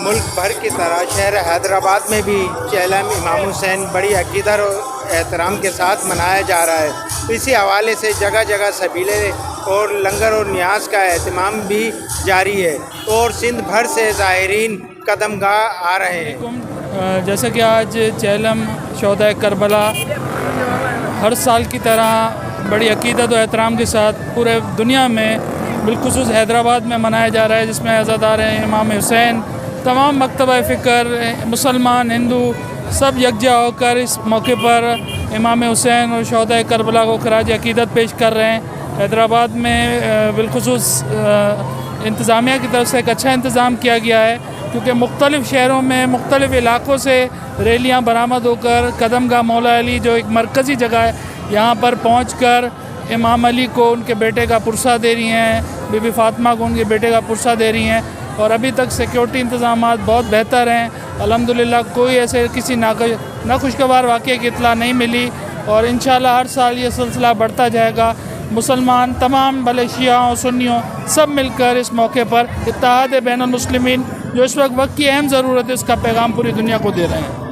ملک بھر کی طرح شہر حیدرآباد میں بھی چہلم امام حسین بڑی عقیدت اور احترام کے ساتھ منایا جا رہا ہے. اسی حوالے سے جگہ جگہ سبیلے اور لنگر اور نیاز کا اہتمام بھی جاری ہے اور سندھ بھر سے زائرین قدم گاہ آ رہے ہیں. جیسا کہ آج چہلم شہدائے کربلا ہر سال کی طرح بڑی عقیدت و احترام کے ساتھ پورے دنیا میں بالخصوص حیدرآباد میں منایا جا رہا ہے، جس میں عزادار ہیں امام حسین. تمام مکتبہ فکر مسلمان ہندو سب یکجا ہو کر اس موقع پر امام حسین اور شہدائے کربلا کو خراج عقیدت پیش کر رہے ہیں. حیدرآباد میں بالخصوص انتظامیہ کی طرف سے ایک اچھا انتظام کیا گیا ہے، کیونکہ مختلف شہروں میں مختلف علاقوں سے ریلیاں برآمد ہو کر قدم گاہ مولا علی جو ایک مرکزی جگہ ہے یہاں پر پہنچ کر امام علی کو ان کے بیٹے کا پرسہ دے رہی ہیں، بی بی فاطمہ کو ان کے بیٹے کا پرسہ دے رہی ہیں. اور ابھی تک سیکیورٹی انتظامات بہت بہتر ہیں الحمدللہ. کوئی ایسے کسی ناخوشگوار واقعے کی اطلاع نہیں ملی اور انشاءاللہ ہر سال یہ سلسلہ بڑھتا جائے گا. مسلمان تمام بھلے شیعہ و سنیوں سب مل کر اس موقع پر اتحاد بین المسلمین جو اس وقت کی اہم ضرورت ہے اس کا پیغام پوری دنیا کو دے رہے ہیں.